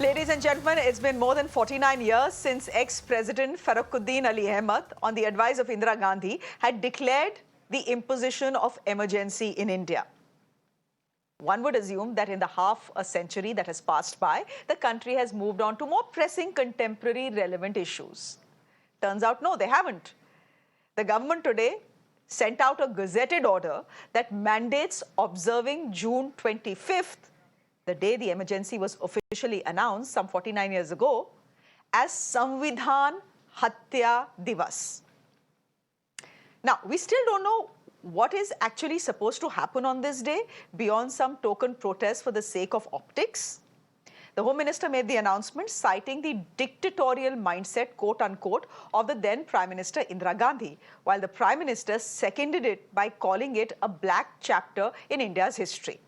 Ladies and gentlemen, it's been more than 49 years since ex-President Farrukuddin Ali Ahmad, on the advice of Indira Gandhi, had declared the imposition of emergency in India. One would assume that in the half a century that has passed by, the country has moved on to more pressing contemporary relevant issues. Turns out, no, they haven't. The government today sent out a gazetted order that mandates observing June 25th, the day the emergency was officially announced some 49 years ago, as Samvidhaan Hatya Diwas. Now, we still don't know what is actually supposed to happen on this day beyond some token protest for the sake of optics. The Home Minister made the announcement citing the dictatorial mindset, quote unquote, of the then Prime Minister Indira Gandhi, while the Prime Minister seconded it by calling it a black chapter in India's history.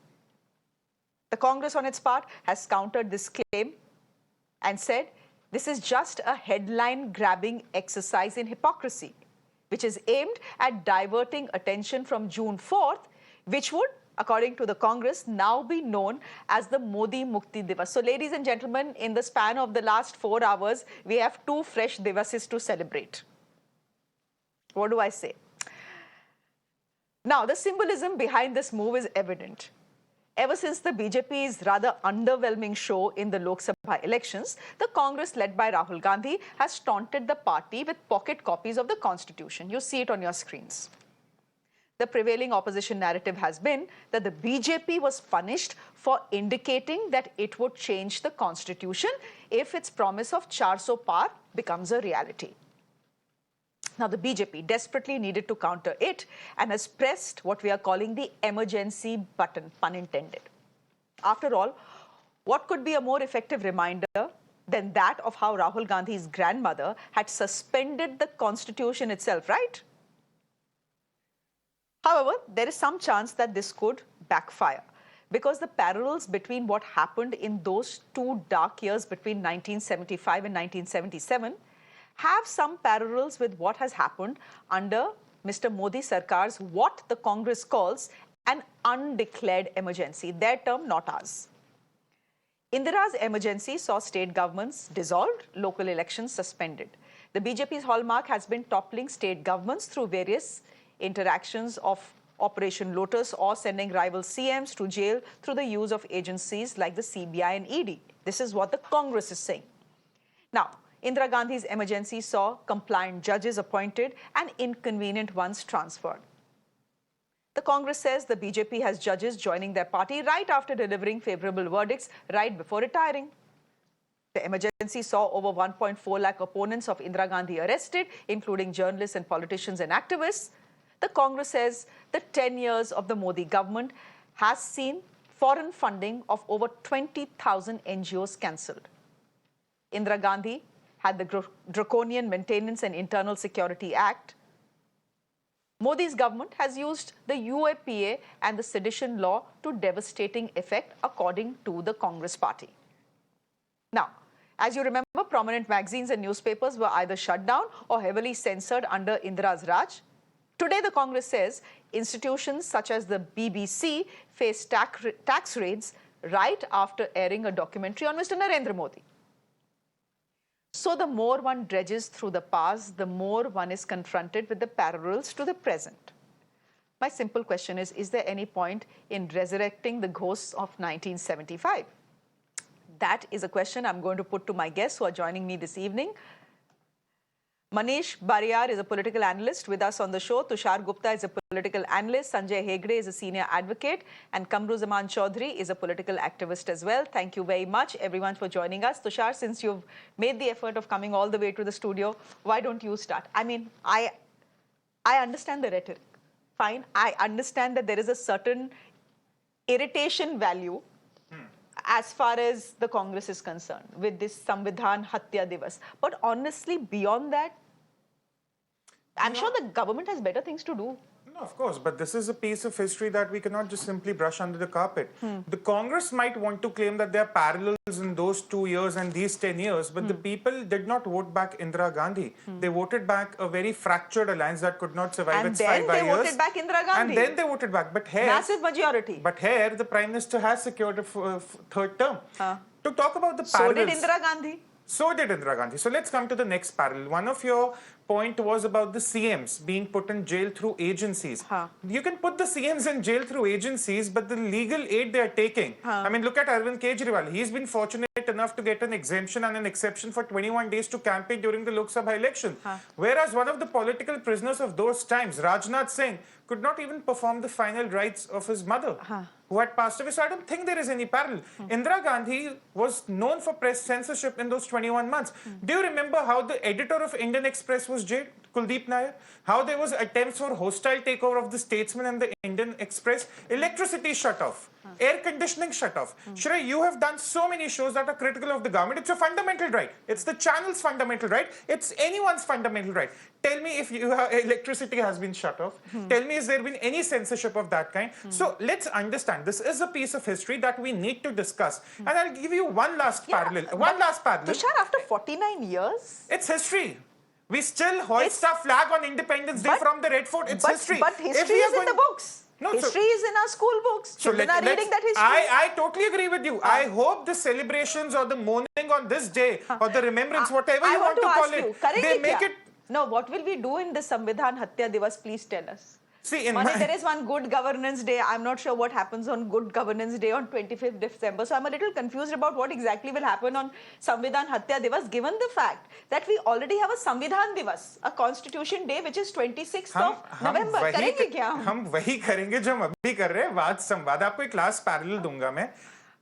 The Congress, on its part, has countered this claim and said this is just a headline-grabbing exercise in hypocrisy, which is aimed at diverting attention from June 4th, which would, according to the Congress, now be known as the Modi Mukti Diwas. So, ladies and gentlemen, in the span of the last 4 hours, we have 2 fresh Diwases to celebrate. What do I say? Now, the symbolism behind this move is evident. Ever since the BJP's rather underwhelming show in the Lok Sabha elections, the Congress led by Rahul Gandhi has taunted the party with pocket copies of the Constitution. You see it on your screens. The prevailing opposition narrative has been that the BJP was punished for indicating that it would change the Constitution if its promise of 400 par becomes a reality. Now, the BJP desperately needed to counter it and has pressed what we are calling the emergency button, pun intended. After all, what could be a more effective reminder than that of how Rahul Gandhi's grandmother had suspended the Constitution itself, right? However, there is some chance that this could backfire, because the parallels between what happened in those 2 dark years between 1975 and 1977 have some parallels with what has happened under Mr. Modi Sarkar's what the Congress calls an undeclared emergency, their term, not ours. Indira's emergency saw state governments dissolved, local elections suspended. The BJP's hallmark has been toppling state governments through various interactions of Operation Lotus or sending rival CMs to jail through the use of agencies like the CBI and ED. This is what the Congress is saying. Now, Indira Gandhi's emergency saw compliant judges appointed and inconvenient ones transferred. The Congress says the BJP has judges joining their party right after delivering favorable verdicts right before retiring. The emergency saw over 1.4 lakh opponents of Indira Gandhi arrested, including journalists and politicians and activists. The Congress says the 10 years of the Modi government has seen foreign funding of over 20,000 NGOs cancelled. Indira Gandhi had the Draconian Maintenance and Internal Security Act. Modi's government has used the UAPA and the sedition law to devastating effect, according to the Congress party. Now, as you remember, prominent magazines and newspapers were either shut down or heavily censored under Indira's Raj. Today, the Congress says institutions such as the BBC face tax raids right after airing a documentary on Mr. Narendra Modi. So the more one dredges through the past, the more one is confronted with the parallels to the present. My simple question is there any point in resurrecting the ghosts of 1975? That is a question I'm going to put to my guests who are joining me this evening. Manish Bariyar is a political analyst with us on the show. Tushar Gupta is a political analyst. Sanjay Hegde is a senior advocate. And Kamru Zaman Chaudhary is a political activist as well. Thank you very much, everyone, for joining us. Tushar, since you've made the effort of coming all the way to the studio, why don't you start? I mean, I understand the rhetoric. Fine. I understand that there is a certain irritation value as far as the Congress is concerned with this Samvidhaan Hatya Diwas. But honestly, beyond that, I'm sure the government has better things to do. No, of course, but this is a piece of history that we cannot just simply brush under the carpet. The Congress might want to claim that there are parallels in those 2 years and these 10 years, but the people did not vote back Indira Gandhi. They voted back a very fractured alliance that could not survive its 5 years. And then they voted back Indira Gandhi. And then they voted back. But here, massive majority. But here, the Prime Minister has secured a third term. To talk about the So parallels. did Indira Gandhi. So did Indira Gandhi. So let's come to the next parallel. One of your point was about the CMs being put in jail through agencies. You can put the CMs in jail through agencies, but the legal aid they are taking. I mean, look at Arvind Kejriwal. He's been fortunate enough to get an exemption and an exception for 21 days to campaign during the Lok Sabha election. Whereas one of the political prisoners of those times, Rajnath Singh, could not even perform the final rites of his mother, who had passed away. So I don't think there is any parallel. Indira Gandhi was known for press censorship in those 21 months. Do you remember how the editor of Indian Express was jailed, Kuldeep Nair? How there was attempts for hostile takeover of the Statesman and the Indian Express? Electricity shut off. Air conditioning shut off. Shreya, you have done so many shows that are critical of the government. It's a fundamental right. It's the channel's fundamental right. It's anyone's fundamental right. Tell me if electricity has been shut off. Tell me, has there been any censorship of that kind? So let's understand, this is a piece of history that we need to discuss. And I'll give you one last parallel. One last parallel. Tushar, after 49 years? It's history. We still hoist our flag on Independence Day from the Red Fort. It's history. But history is in the books. No, history is in our school books. Children are reading that history. I totally agree with you. I hope the celebrations or the mourning on this day or the remembrance, whatever you want to call it, they make it. No, what will we do in the Samvidhaan Hatya Diwas? Please tell us. See, there is one Good Governance Day. I'm not sure what happens on Good Governance Day on 25th December. So I'm a little confused about what exactly will happen on Samvidhaan Hatya Diwas, given the fact that we already have a Samvidhaan Diwas, a Constitution Day, which is 26th of November. करेंगे क्या हम वही करेंगे जो हम अभी कर रहे हैं. वाद संवाद. आपको एक लास्ट पैरेलल दूंगा मैं.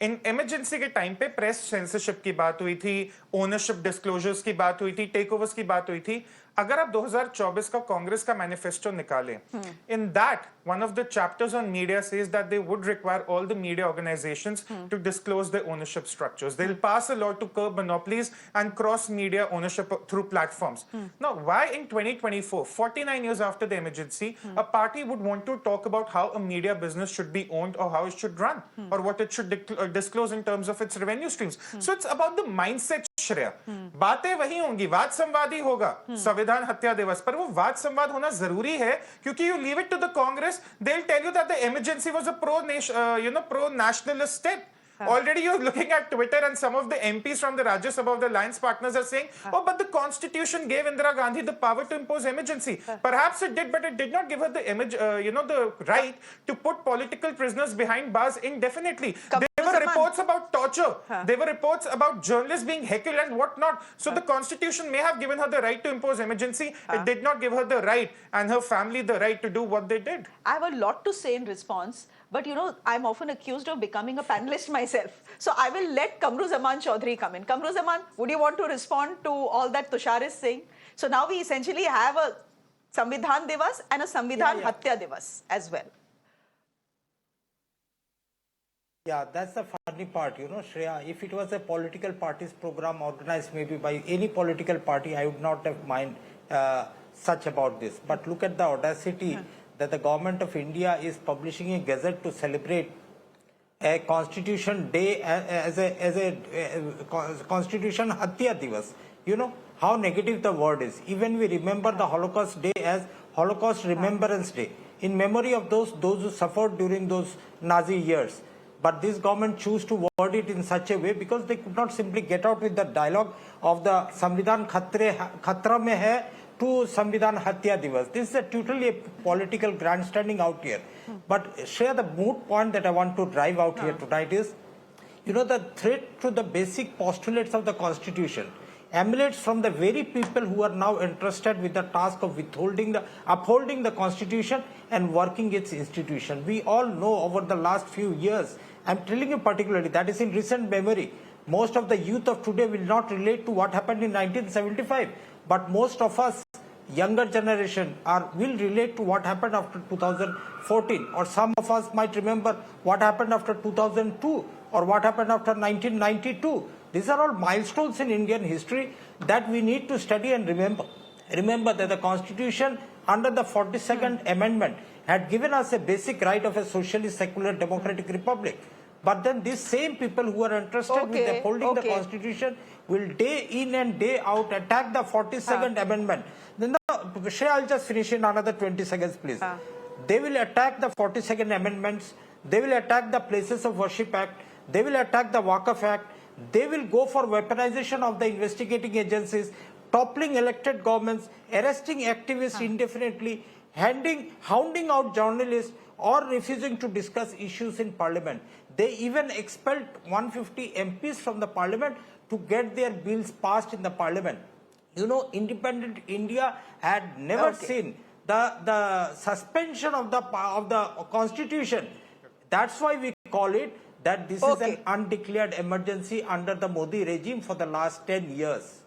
इन इमरजेंसी के टाइम पे प्रेस सेंसरशिप की बात हुई थी, ओनरशिप डिस्क्लोजर्स की बात हुई थी, टेक ओवर्स की बात हुई थी. अगर आप 2024 का कांग्रेस का मैनिफेस्टो निकालें, in that one of the chapters on media says that they would require all the media organizations to disclose their ownership structures. They'll pass a law to curb monopolies and cross media ownership through platforms. Now, why in 2024, 49 years after the emergency, a party would want to talk about how a media business should be owned or how it should run or what it should disclose in terms of its revenue streams? So it's about the mindset, Shreya. बातें वही होंगी, वाद संवाद ही होगा संविधान हत्या दिवस पर. वो वाद संवाद होना जरूरी है क्योंकि you leave it to the Congress, they'll tell you that the emergency was a pro-nationalist step. Already you're looking at Twitter and some of the MPs from the Rajya Sabha of the alliance partners are saying, oh, but the constitution gave Indira Gandhi the power to impose emergency. Perhaps it did, but it did not give her the right to put political prisoners behind bars indefinitely. There were reports about torture. There were reports about journalists being heckled and whatnot. So the constitution may have given her the right to impose emergency. It did not give her the right and her family the right to do what they did. I have a lot to say in response. But I'm often accused of becoming a panelist myself. So I will let Kamru Zaman Chaudhary come in. Kamru Zaman, would you want to respond to all that Tushar is saying? So now we essentially have a Samvidhaan Diwas and a Samvidhaan Hatya Diwas as well. Yeah, that's the funny part, Shreya. If it was a political party's program organized maybe by any political party, I would not have mind such about this. But look at the audacity that the government of India is publishing a gazette to celebrate a Constitution Day as a Constitution Hatya Diwas. You know how negative the word is. Even we remember the Holocaust Day as Holocaust Remembrance Day in memory of those who suffered during those Nazi years. But this government chose to word it in such a way because they could not simply get out with the dialogue of the Samvidhan Khatra mein hai to Samvidhaan Hatya Diwas. This is a totally a political grandstanding out here. But Shreya, the moot point that I want to drive out here tonight is, the threat to the basic postulates of the Constitution emanates from the very people who are now entrusted with the task of upholding the Constitution and working its institution. We all know over the last few years, I'm telling you particularly, that is in recent memory, most of the youth of today will not relate to what happened in 1975. But most of us, younger generation, will relate to what happened after 2014. Or some of us might remember what happened after 2002 or what happened after 1992. These are all milestones in Indian history that we need to study and remember. Remember that the Constitution under the 42nd Amendment had given us a basic right of a socialist, secular, democratic republic. But then these same people who are entrusted with upholding the Constitution will day in and day out attack the 42nd Amendment. Then Shreya, I'll just finish in another 20 seconds, please. They will attack the 42nd Amendments. They will attack the Places of Worship Act. They will attack the Waqf Act. They will go for weaponization of the investigating agencies, toppling elected governments, arresting activists indefinitely, hounding out journalists, or refusing to discuss issues in parliament. They even expelled 150 MPs from the parliament to get their bills passed in the parliament. You know, independent India had never seen the suspension of the constitution. That's why we call it that this is an undeclared emergency under the Modi regime for the last 10 years.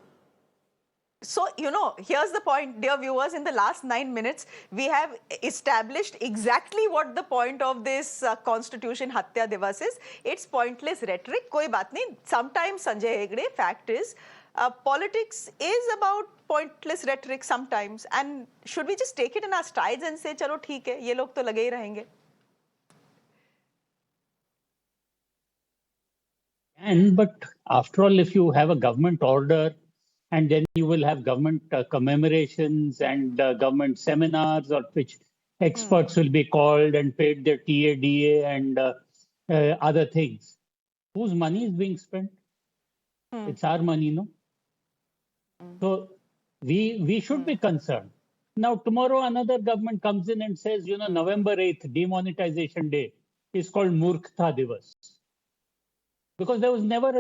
So, you know, here's the point, dear viewers. In the last 9 minutes, we have established exactly what the point of this Constitution Hatya Diwas is. It's pointless rhetoric. Koi baat nahi. Sometimes, Sanjay Hegde, fact is, politics is about pointless rhetoric sometimes. And should we just take it in our strides and say, chalo, theek hai, ye log to lage hi rahenge? But after all, if you have a government order, and then you will have government commemorations and government seminars at which experts will be called and paid their TADA and other things. Whose money is being spent? It's our money, no? So we should be concerned. Now, tomorrow another government comes in and says, you know, November 8th, Demonetization Day, is called Murkhta Diwas. Because there was never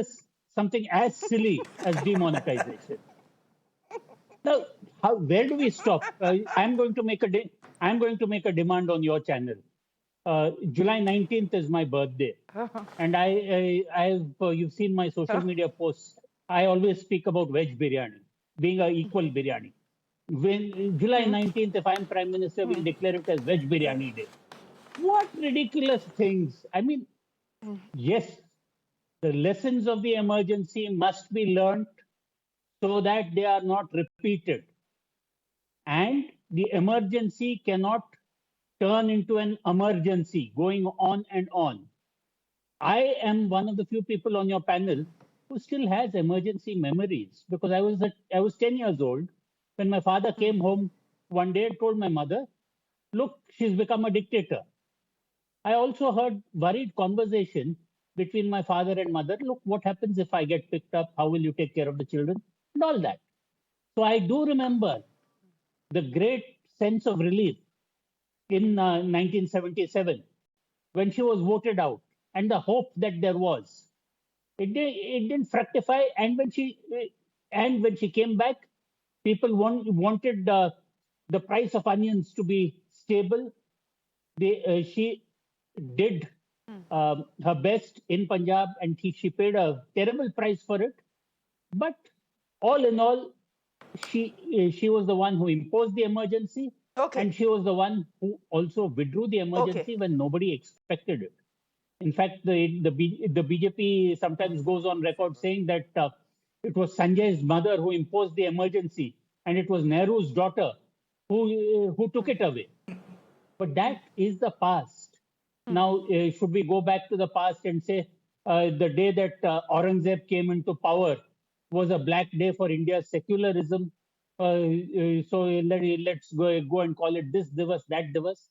something as silly as demonetization. Now, where do we stop? I'm going to make a demand on your channel. July 19th is my birthday, and you've seen my social media posts. I always speak about veg biryani being an equal biryani. When July 19th, if I'm Prime Minister, we'll declare it as Veg Biryani Day. What ridiculous things. I mean, yes, the lessons of the emergency must be learnt so that they are not repeated. And the emergency cannot turn into an emergency going on and on. I am one of the few people on your panel who still has emergency memories, because I was 10 years old when my father came home one day and told my mother, look, she's become a dictator. I also heard worried conversation between my father and mother. Look, what happens if I get picked up? How will you take care of the children? And all that. So I do remember the great sense of relief in 1977 when she was voted out, and the hope that there was. It didn't fructify, and when she came back, people wanted the price of onions to be stable. She did her best in Punjab, and she paid a terrible price for it. But all in all, she was the one who imposed the emergency, and she was the one who also withdrew the emergency when nobody expected it. In fact, the BJP sometimes goes on record saying that it was Sanjay's mother who imposed the emergency, and it was Nehru's daughter who took it away. But that is the past. Now, should we go back to the past and say the day that Aurangzeb came into power was a black day for India's secularism? So let's go and call it this Divas, that Divas?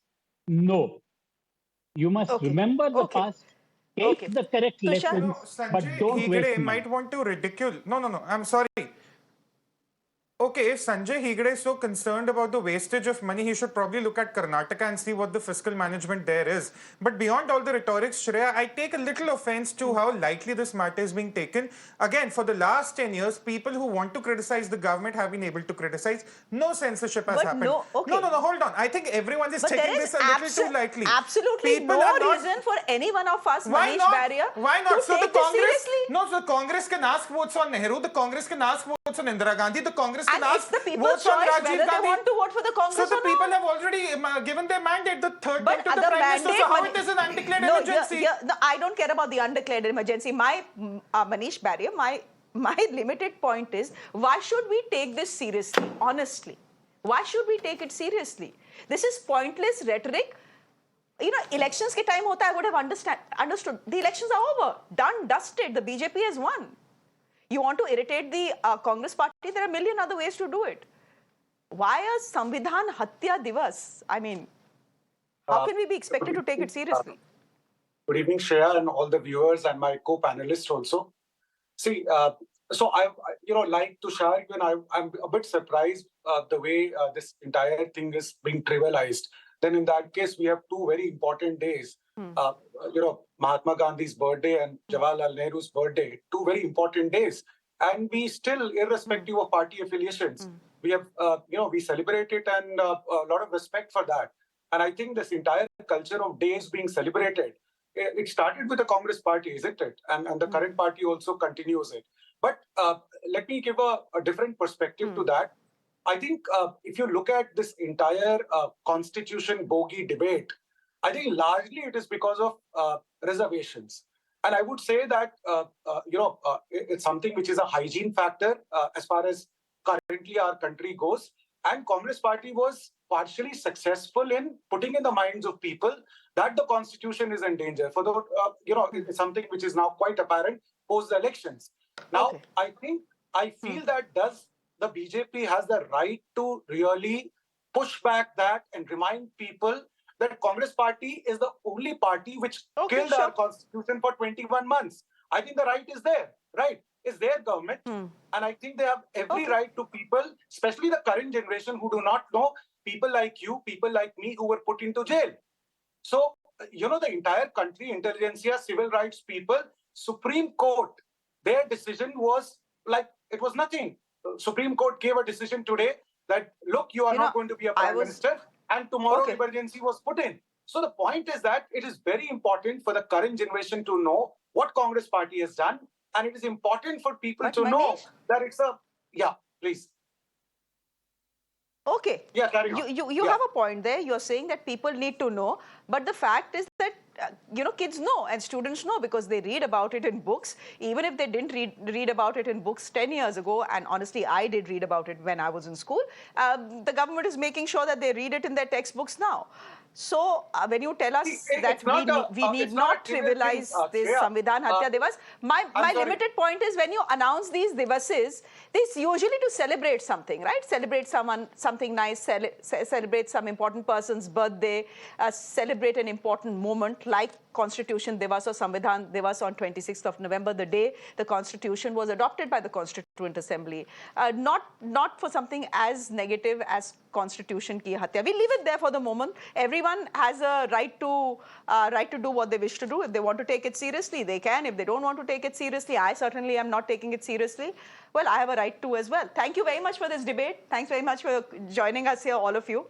No. You must remember the past, take the correct lessons, but don't waste Hegde money. might want to ridicule. No, I'm sorry. Okay, if Sanjay Hegde is so concerned about the wastage of money, he should probably look at Karnataka and see what the fiscal management there is. But beyond all the rhetorics, Shreya, I take a little offense to how lightly this matter is being taken. Again, for the last 10 years, people who want to criticize the government have been able to criticize. No censorship has happened. No, hold on. I think everyone is taking this a little too lightly. Absolutely no reason for any one of us, Manish Barrier, Why not? to take this seriously. No, so the Congress can ask votes on Nehru, the Congress can ask votes on Indira Gandhi, the Congress can ask it's the people's choice whether they want to vote for the Congress so or the people not. have already given their mandate, the third term to the other Prime Minister, mandate, so how it is an undeclared emergency? No, I don't care about the undeclared emergency. My Manish Barrier, my limited point is, why should we take this seriously, honestly? Why should we take it seriously? This is pointless rhetoric. You know, elections ke time hota, I would have understood. The elections are over, done, dusted. The BJP has won. You want to irritate the Congress party, there are a million other ways to do it. Why a Samvidhaan Hatya Diwas? I mean, how can we be expected to take it seriously? Good evening, Shreya, and all the viewers and my co-panelists also. See, so like Tushar, even I'm a bit surprised the way this entire thing is being trivialized. Then in that case, we have two very important days. Mahatma Gandhi's birthday and Jawaharlal Nehru's birthday, two very important days. And we still, irrespective of party affiliations, we have, we celebrate it, and a lot of respect for that. And I think this entire culture of days being celebrated, it started with the Congress party, isn't it? And the current party also continues it. But let me give a different perspective to that. I think if you look at this entire constitution bogey debate, I think largely it is because of reservations. And I would say that, it's something which is a hygiene factor as far as currently our country goes. And Congress party was partially successful in putting in the minds of people that the constitution is in danger. For the, it's something which is now quite apparent post the elections. Now, I feel that does the BJP has the right to really push back that and remind people that Congress party is the only party which killed our constitution for 21 months. I think the right is there, right? It's their government. And I think they have every right to people, especially the current generation who do not know, people like you, people like me who were put into jail. So, the entire country, intelligentsia, civil rights people, Supreme Court, their decision was like, it was nothing. Supreme Court gave a decision today that, look, you are not going to be a prime minister, and tomorrow emergency was put in. So the point is that it is very important for the current generation to know what Congress party has done, and it is important for people to know that it's a, please. Okay. Yeah, carry on. You have a point there. You're saying that people need to know, but the fact is that kids know and students know because they read about it in books. Even if they didn't read about it in books 10 years ago, and honestly, I did read about it when I was in school, the government is making sure that they read it in their textbooks now. So when you tell us that we need not trivialize this Samvidhaan Hatya Diwas, my limited point is when you announce these divases, this usually to celebrate something, right? Celebrate something nice, celebrate some important person's birthday, celebrate an important moment like Constitution Diwas or Samvidhaan Diwas on 26th of November, the day the Constitution was adopted by the Constituent Assembly. Not for something as negative as Constitution ki hatya. We leave it there for the moment. Everyone has a right to do what they wish to do. If they want to take it seriously, they can. If they don't want to take it seriously, I certainly am not taking it seriously. Well, I have a right to as well. Thank you very much for this debate. Thanks very much for joining us here, all of you.